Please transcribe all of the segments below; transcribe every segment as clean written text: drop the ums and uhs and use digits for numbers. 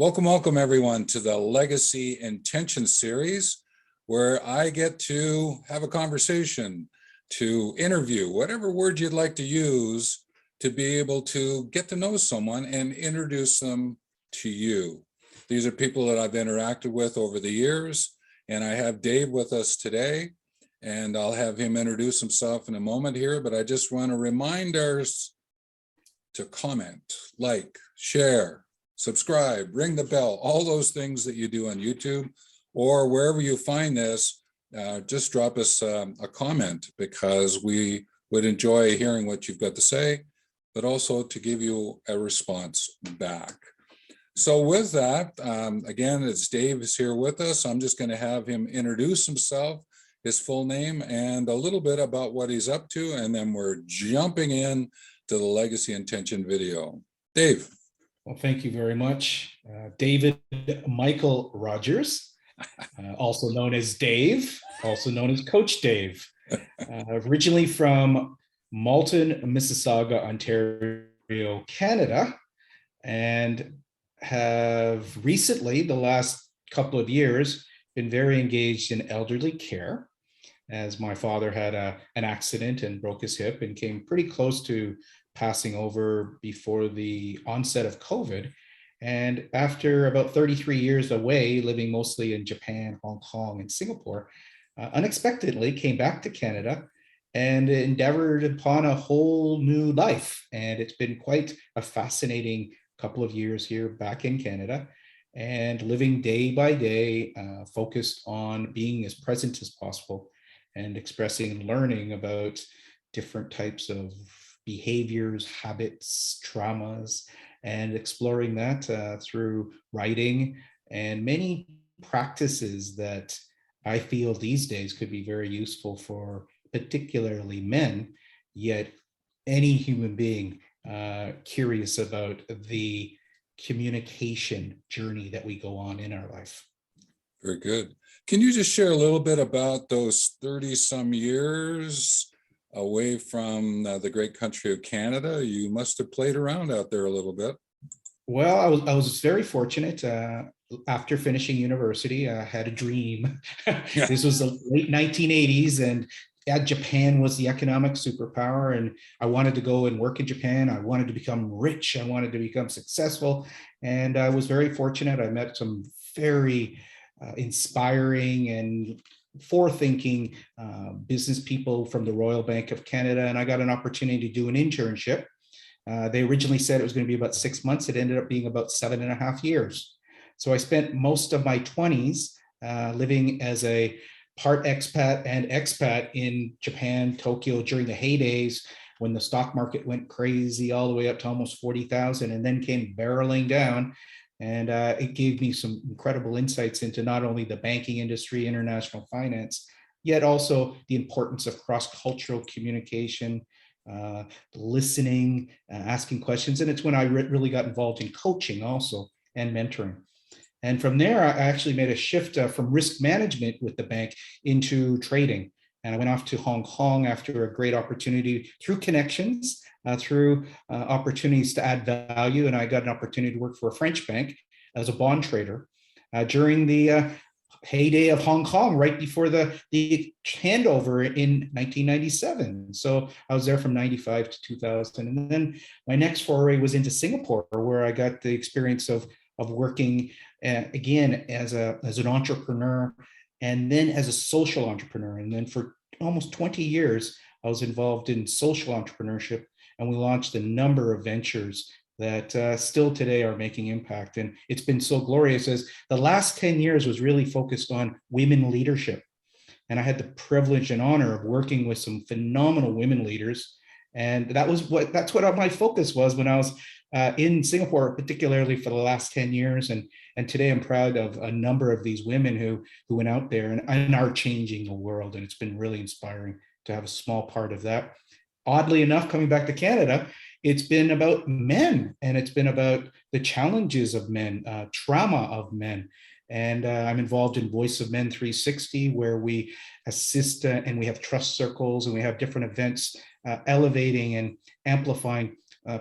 Welcome everyone to the Legacy Intention series, where I get to have a conversation, to interview, whatever word you'd like to use, to be able to get to know someone and introduce them to you. These are people that I've interacted with over the years, and I have Dave with us today, and I'll have him introduce himself in a moment here, but I just want to remind us to comment, like, share, subscribe, ring the bell, all those things that you do on YouTube or wherever you find this. Just drop us a comment, because we would enjoy hearing what you've got to say, but also to give you a response back. So with that, again, as Dave is here with us, I'm just going to have him introduce himself, his full name, and a little bit about what he's up to, and then we're jumping in to the Legacy Intention video. Dave. Well, thank you very much. David Michael Rogers, also known as Dave, also known as Coach Dave. Originally from Malton, Mississauga, Ontario, Canada, and have recently, the last couple of years, been very engaged in elderly care, as my father had an accident and broke his hip and came pretty close to passing over before the onset of COVID. And after about 33 years away, living mostly in Japan, Hong Kong, and Singapore, unexpectedly came back to Canada and endeavored upon a whole new life. And it's been quite a fascinating couple of years here back in Canada, and living day by day, focused on being as present as possible and expressing and learning about different types of behaviors, habits, traumas, and exploring that through writing and many practices that I feel these days could be very useful for particularly men, yet any human being curious about the communication journey that we go on in our life. Very good. Can you just share a little bit about those 30-some years away from the great country of Canada? You must have played around out there a little bit. Well, I was very fortunate. After finishing university, I had a dream. This was the late 1980s, and Japan was the economic superpower, and I wanted to go and work in Japan. I wanted to become rich. I wanted to become successful, and I was very fortunate. I met some very inspiring and forward-thinking business people from the Royal Bank of Canada, and I got an opportunity to do an internship. They originally said it was going to be about 6 months. It ended up being about 7.5 years. So I spent most of my 20s living as a part expat and expat in Japan, Tokyo, during the heydays when the stock market went crazy all the way up to almost 40,000 and then came barreling down. And it gave me some incredible insights into not only the banking industry, international finance, yet also the importance of cross-cultural communication, listening, asking questions. And it's when I really got involved in coaching also and mentoring. And from there, I actually made a shift from risk management with the bank into trading. And I went off to Hong Kong after a great opportunity through connections, through opportunities to add value. And I got an opportunity to work for a French bank as a bond trader during the heyday of Hong Kong, right before the handover in 1997. So I was there from 95 to 2000. And then my next foray was into Singapore, where I got the experience of working again as an entrepreneur, and then as a social entrepreneur. And then for almost 20 years, I was involved in social entrepreneurship, and we launched a number of ventures that still today are making impact. And it's been so glorious, as the last 10 years was really focused on women leadership. And I had the privilege and honor of working with some phenomenal women leaders. And that's what my focus was when I was in Singapore, particularly for the last 10 years. And today I'm proud of a number of these women who went out there and are changing the world. And it's been really inspiring to have a small part of that. Oddly enough, coming back to Canada, it's been about men, and it's been about the challenges of men, trauma of men. And I'm involved in Voice of Men 360, where we assist and we have trust circles, and we have different events elevating and amplifying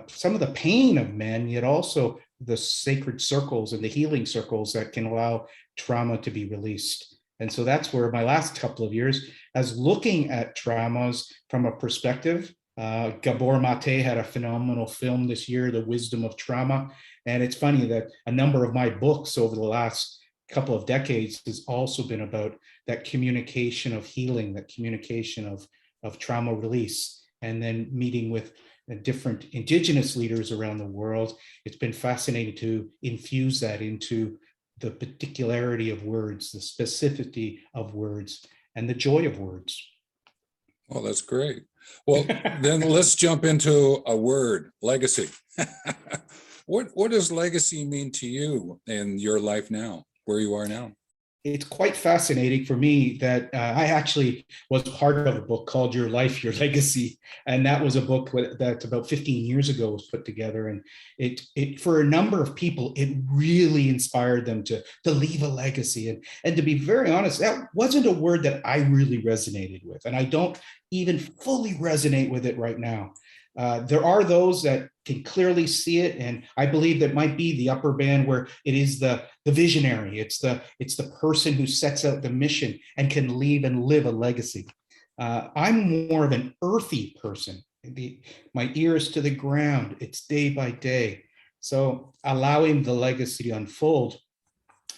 some of the pain of men, yet also the sacred circles and the healing circles that can allow trauma to be released. And so that's where my last couple of years, as looking at traumas from a perspective. Gabor Mate had a phenomenal film this year, The Wisdom of Trauma. And it's funny that a number of my books over the last couple of decades has also been about that communication of healing, that communication of trauma release, and then meeting with different indigenous leaders around the world. It's been fascinating to infuse that into the particularity of words, the specificity of words, and the joy of words. Well, that's great. Well, then let's jump into a word, legacy. What does legacy mean to you in your life now, where you are now? It's quite fascinating for me that I actually was part of a book called Your Life, Your Legacy. And that was a book that about 15 years ago was put together. And it for a number of people, it really inspired them to leave a legacy. And to be very honest, that wasn't a word that I really resonated with. And I don't even fully resonate with it right now. There are those that can clearly see it, and I believe that might be the upper band where it is the visionary. It's the person who sets out the mission and can leave and live a legacy. I'm more of an earthy person. My ears to the ground. It's day by day. So allowing the legacy to unfold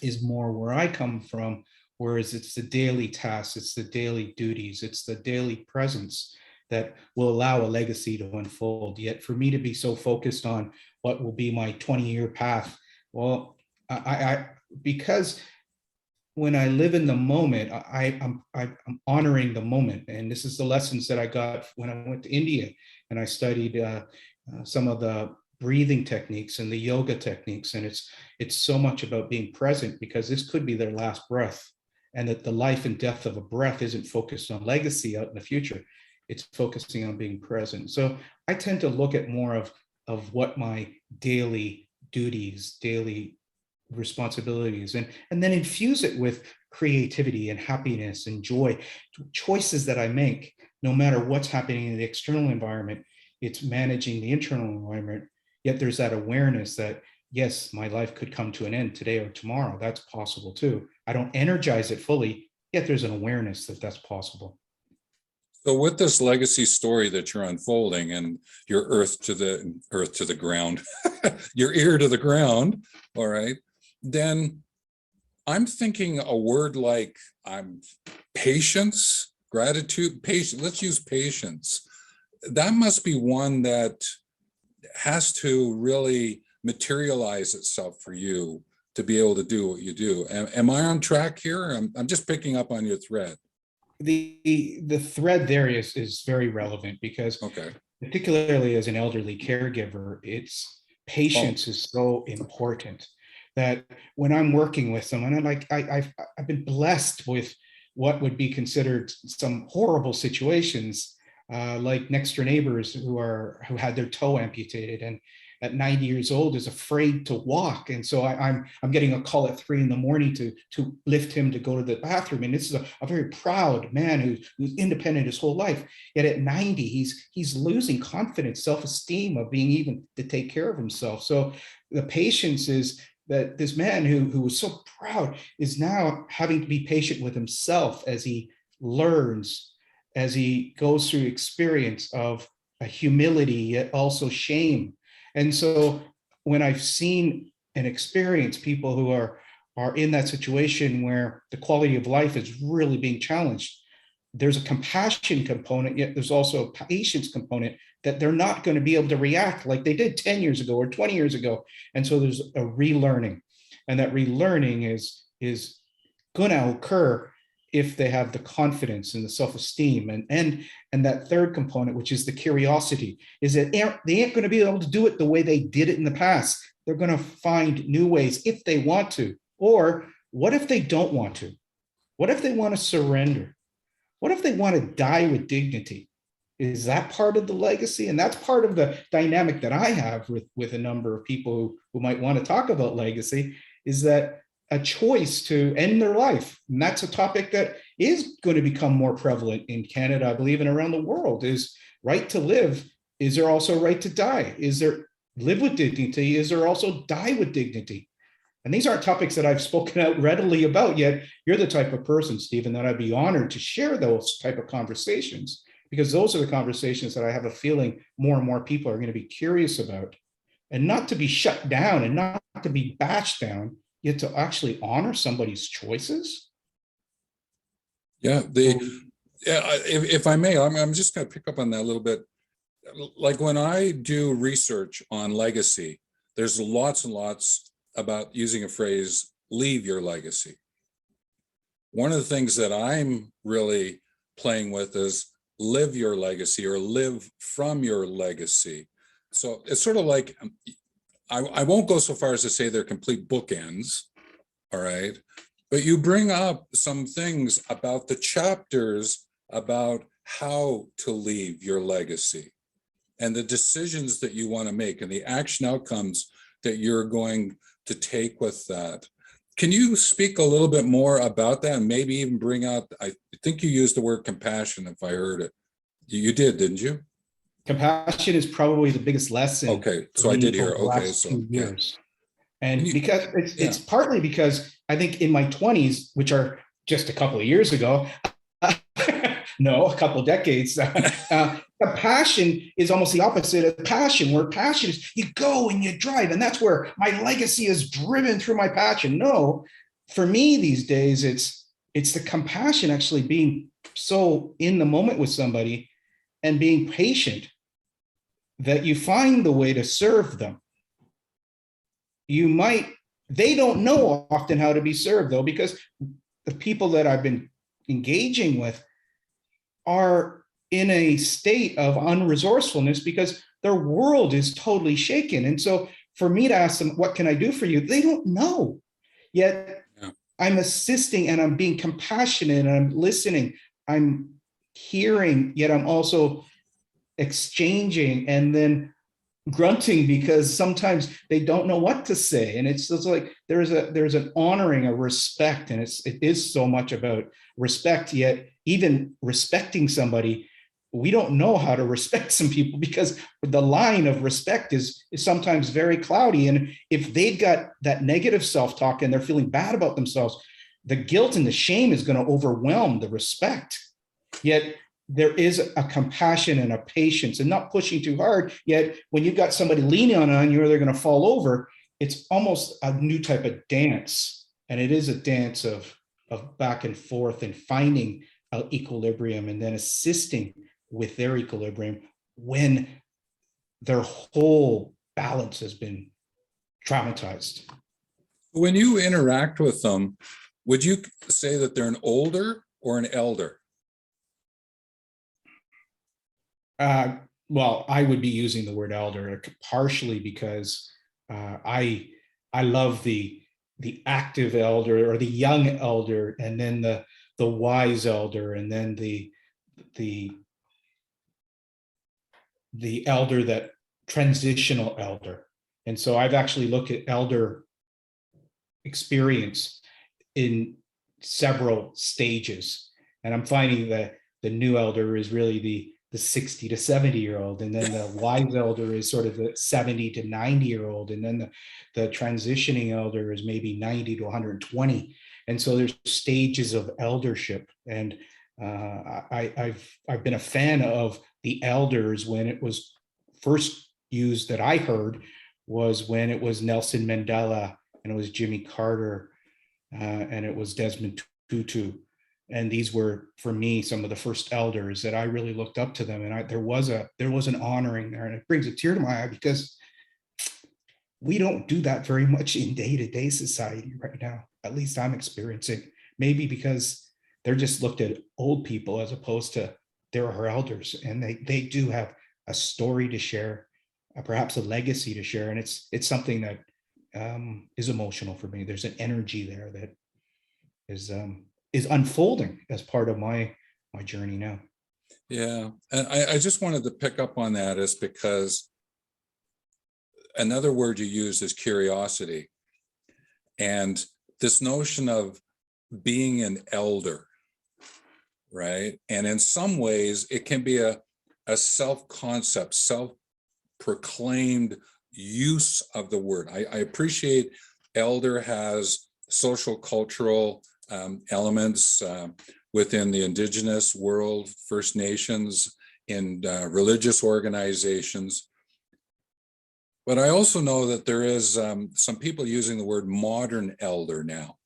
is more where I come from. Whereas it's the daily tasks, it's the daily duties, it's the daily presence that will allow a legacy to unfold. Yet for me to be so focused on what will be my 20-year path, well, I because when I live in the moment, I'm honoring the moment. And this is the lessons that I got when I went to India and I studied some of the breathing techniques and the yoga techniques. And it's so much about being present, because this could be their last breath, and that the life and death of a breath isn't focused on legacy out in the future. It's focusing on being present. So I tend to look at more of what my daily duties, daily responsibilities, and then infuse it with creativity and happiness and joy, choices that I make, no matter what's happening in the external environment. It's managing the internal environment. Yet there's that awareness that, yes, my life could come to an end today or tomorrow. That's possible too. I don't energize it fully, yet there's an awareness that that's possible. So with this legacy story that you're unfolding, and your earth to the ground, your ear to the ground, all right, then I'm thinking a word like patience, gratitude, patience. Let's use patience. That must be one that has to really materialize itself for you to be able to do what you do. Am I on track here? I'm just picking up on your thread. The thread there is very relevant, because Okay. particularly as an elderly caregiver, it's patience is so important, that when I'm working with someone, and I've been blessed with what would be considered some horrible situations, like next door neighbors who had their toe amputated, and at 90 years old is afraid to walk. And so I'm getting a call at 3 a.m. to lift him to go to the bathroom. And this is a very proud man who's independent his whole life. Yet at 90, he's losing confidence, self-esteem of being even to take care of himself. So the patience is that this man who was so proud is now having to be patient with himself as he learns, as he goes through experience of a humility, yet also shame. And so when I've seen and experienced people who are in that situation where the quality of life is really being challenged, there's a compassion component, yet there's also a patience component, that they're not going to be able to react like they did 10 years ago or 20 years ago. And so there's a relearning, and that relearning is going to occur if they have the confidence and the self-esteem. And that third component, which is the curiosity, is that they ain't going to be able to do it the way they did it in the past. They're going to find new ways if they want to. Or what if they don't want to? What if they want to surrender? What if they want to die with dignity? Is that part of the legacy? And that's part of the dynamic that I have with a number of people who might want to talk about legacy, is that a choice to end their life. And that's a topic that is going to become more prevalent in Canada, I believe, and around the world, is right to live. Is there also a right to die? Is there live with dignity? Is there also die with dignity? And these aren't topics that I've spoken out readily about, yet you're the type of person, Stephen, that I'd be honored to share those type of conversations, because those are the conversations that I have a feeling more and more people are going to be curious about, and not to be shut down and not to be bashed down, yet to actually honor somebody's choices. Yeah, if I may, I'm just going to pick up on that a little bit. Like when I do research on legacy, there's lots and lots about using a phrase, leave your legacy. One of the things that I'm really playing with is live your legacy, or live from your legacy. So it's sort of like, I won't go so far as to say they're complete bookends, all right? But you bring up some things about the chapters about how to leave your legacy and the decisions that you want to make and the action outcomes that you're going to take with that. Can you speak a little bit more about that, and maybe even bring out, I think you used the word compassion, if I heard it. You did, didn't you? Compassion is probably the biggest lesson. Okay, so I did hear. Okay, last so 2 years. Yeah. And you, because it's partly because I think in my 20s, which are just a couple of years ago, no, a couple of decades, passion is almost the opposite of passion, where passion is you go and you drive, and that's where my legacy is driven through my passion. No, for me these days, it's the compassion, actually being so in the moment with somebody and being patient that you find the way to serve them. They don't know often how to be served, though, because the people that I've been engaging with are in a state of unresourcefulness because their world is totally shaken. And so for me to ask them, what can I do for you? They don't know. Yet I'm assisting, and I'm being compassionate, and I'm listening, I'm hearing, yet I'm also exchanging and then grunting, because sometimes they don't know what to say. And it's like there's an honoring, a respect, and it is so much about respect. Yet even respecting somebody, we don't know how to respect some people, because the line of respect is sometimes very cloudy. And if they've got that negative self-talk and they're feeling bad about themselves, the guilt and the shame is going to overwhelm the respect. Yet there is a compassion and a patience, and not pushing too hard. Yet when you've got somebody leaning on you, or they're going to fall over, it's almost a new type of dance. And it is a dance of back and forth and finding equilibrium, and then assisting with their equilibrium when their whole balance has been traumatized. when you interact with them, would you say that they're an older or an elder? Well, I would be using the word elder partially because I love the active elder, or the young elder, and then the wise elder, and then the elder, that transitional elder. And so I've actually looked at elder experience in several stages, and I'm finding that the new elder is really the 60 to 70-year-old, and then the wise elder is sort of the 70 to 90-year-old, and then the transitioning elder is maybe 90 to 120. And so there's stages of eldership. And I've been a fan of the elders. When it was first used, that I heard, was when it was Nelson Mandela, and it was Jimmy Carter, and it was Desmond Tutu. And these were, for me, some of the first elders that I really looked up to them. And there was an honoring there. And it brings a tear to my eye, because we don't do that very much in day-to-day society right now. At least I'm experiencing. Maybe because they're just looked at old people, as opposed to they're our elders, and they do have a story to share, perhaps a legacy to share. And it's something that is emotional for me. There's an energy there that is unfolding as part of my journey now. Yeah, and I just wanted to pick up on that, is because another word you use is curiosity, and this notion of being an elder, right? And in some ways, it can be a a self-concept, self-proclaimed use of the word. I appreciate elder has social cultural elements within the Indigenous world, First Nations, and religious organizations. But I also know that there is some people using the word modern elder now.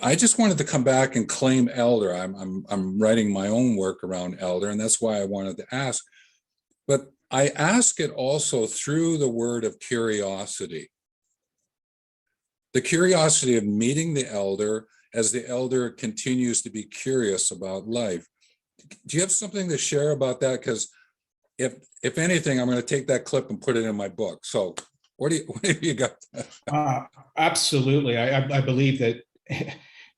I just wanted to come back and claim elder. I'm writing my own work around elder, and that's why I wanted to ask. But I ask it also through the word of curiosity. The curiosity of meeting the elder as the elder continues to be curious about life. Do you have something to share about that? Because if anything, I'm going to take that clip and put it in my book. So what have you got? Absolutely. I believe that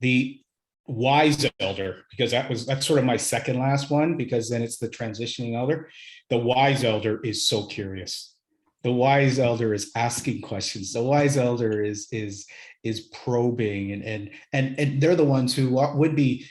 the wise elder, because that's sort of my second last one, because then it's the transitioning elder. The wise elder is so curious. The wise elder is asking questions. The wise elder is probing, and they're the ones who would be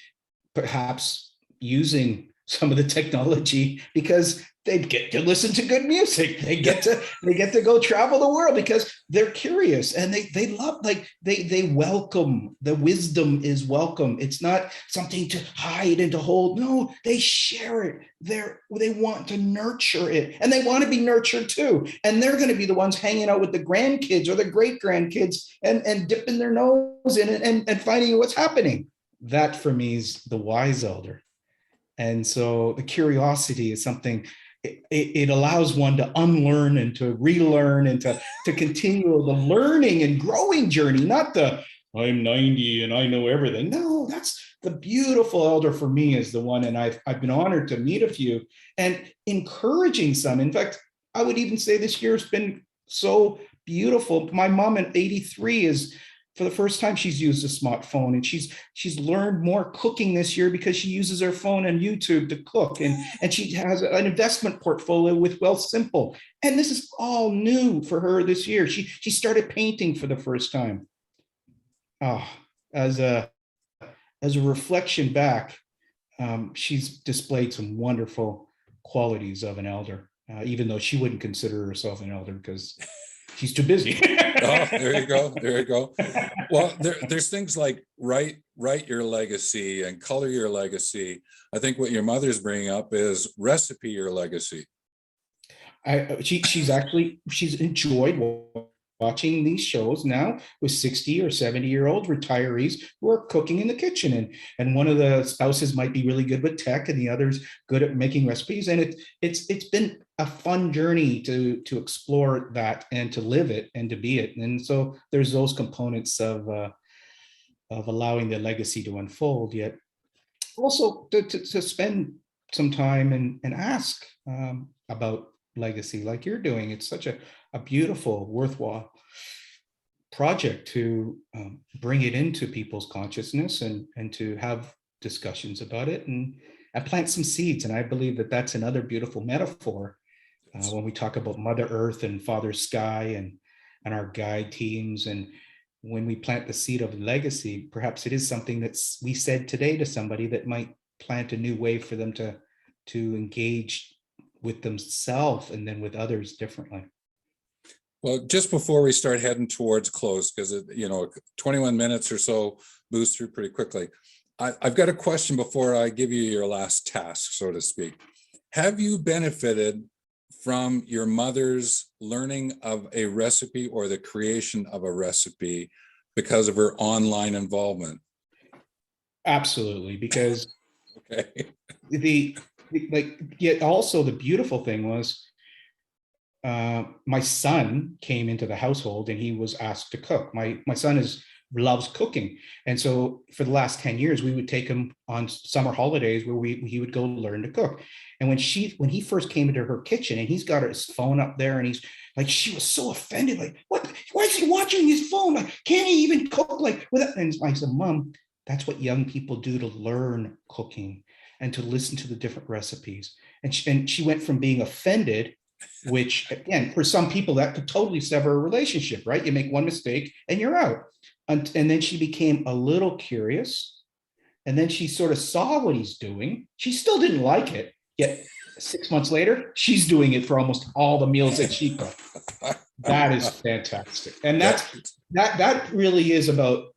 perhaps using some of the technology because they get to listen to good music. They get to go travel the world because they're curious, and they love, like they welcome. The wisdom is welcome. It's not something to hide and to hold. No, they share it. They want to nurture it, and they want to be nurtured too. And they're going to be the ones hanging out with the grandkids or the great grandkids and dipping their nose in it and finding what's happening. That for me is the wise elder. And so the curiosity is something, it allows one to unlearn and to relearn and to continue the learning and growing journey, not the I'm 90 and I know everything. No, that's the beautiful elder for me is the one. And I've been honored to meet a few and encouraging some. In fact, I would even say this year has been so beautiful. My mom at 83 is, for the first time, she's used a smartphone, and she's learned more cooking this year because she uses her phone and YouTube to cook, and she has an investment portfolio with Wealth Simple, and this is all new for her this year. She started painting for the first time. As a reflection back, she's displayed some wonderful qualities of an elder, even though she wouldn't consider herself an elder because she's too busy. Oh, there you go. There you go. Well, there's things like write your legacy and color your legacy. I think what your mother's bringing up is recipe your legacy. She's enjoyed watching these shows now with 60 or 70-year-old retirees who are cooking in the kitchen, and one of the spouses might be really good with tech and the other's good at making recipes, and it's been a fun journey to explore that and to live it and to be it. And so there's those components of allowing the legacy to unfold, yet also to spend some time and ask about legacy like you're doing. It's such a beautiful, worthwhile project to bring it into people's consciousness and to have discussions about it and plant some seeds. And I believe that that's another beautiful metaphor when we talk about Mother Earth and Father Sky and our guide teams. And when we plant the seed of legacy, perhaps it is something that's we said today to somebody that might plant a new way for them to engage with themselves and then with others differently. Well, just before we start heading towards close, because 21 minutes or so moves through pretty quickly. I've got a question before I give you your last task, so to speak. Have you benefited from your mother's learning of a recipe or the creation of a recipe because of her online involvement? Absolutely, because okay. Yet also the beautiful thing was my son came into the household and he was asked to cook. My son loves cooking. And so for the last 10 years, we would take him on summer holidays where he would go learn to cook. And when he first came into her kitchen and he's got his phone up there and he's like, she was so offended, like, what, why is he watching his phone? Like, can't he even cook like without? And I said, Mom, that's what young people do to learn cooking and to listen to the different recipes. And she went from being offended, which again, for some people that could totally sever a relationship, right? You make one mistake and you're out. And then she became a little curious. And then she sort of saw what he's doing. She still didn't like it. Yet 6 months later, she's doing it for almost all the meals that she cooked. That is fantastic. And that really is about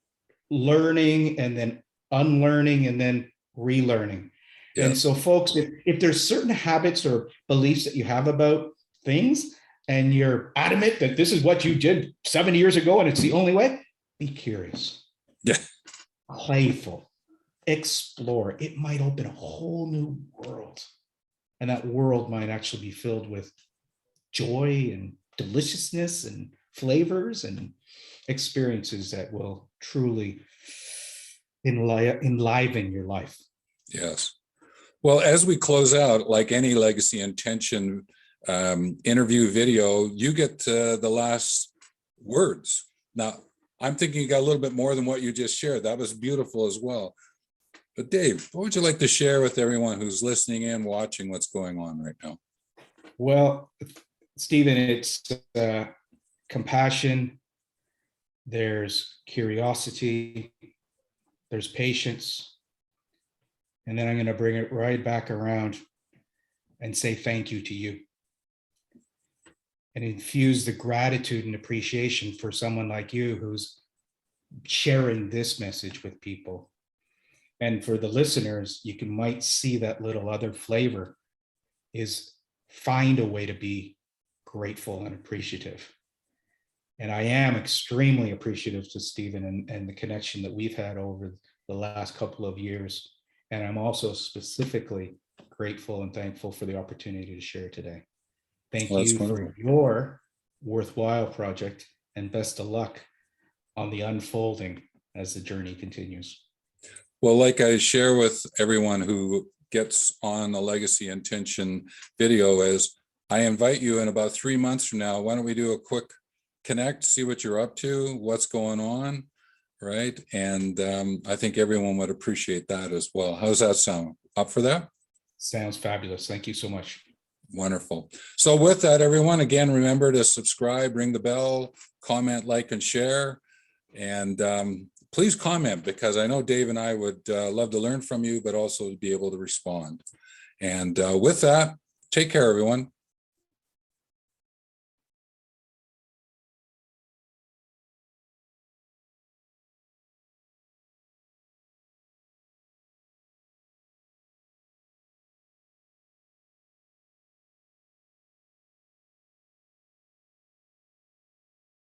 learning and then unlearning and then relearning. Yes. And so folks, if there's certain habits or beliefs that you have about things and you're adamant that this is what you did 7 years ago and it's the only way, be curious. Yeah. Playful. Explore. It might open a whole new world. And that world might actually be filled with joy and deliciousness and flavors and experiences that will truly enliven your life. Yes. Well, as we close out, like any legacy intention interview video, you get the last words. Now, I'm thinking you got a little bit more than what you just shared. That was beautiful as well. But Dave, what would you like to share with everyone who's listening in, watching what's going on right now? Well, Stephen, it's compassion, there's curiosity, there's patience, and then I'm going to bring it right back around and say thank you to you and infuse the gratitude and appreciation for someone like you who's sharing this message with people. And for the listeners, you might see that little other flavor is find a way to be grateful and appreciative. And I am extremely appreciative to Stephen and the connection that we've had over the last couple of years. And I'm also specifically grateful and thankful for the opportunity to share today. Thank you for your worthwhile project, and best of luck on the unfolding as the journey continues. Well, like I share with everyone who gets on the Legacy Intention video, is I invite you in about 3 months from now, why don't we do a quick connect, see what you're up to, what's going on, right? And I think everyone would appreciate that as well. How's that sound? Up for that? Sounds fabulous. Thank you so much. Wonderful. So with that, everyone, again, remember to subscribe, ring the bell, comment, like, and share. And please comment, because I know Dave and I would love to learn from you, but also to be able to respond. And with that, take care, everyone.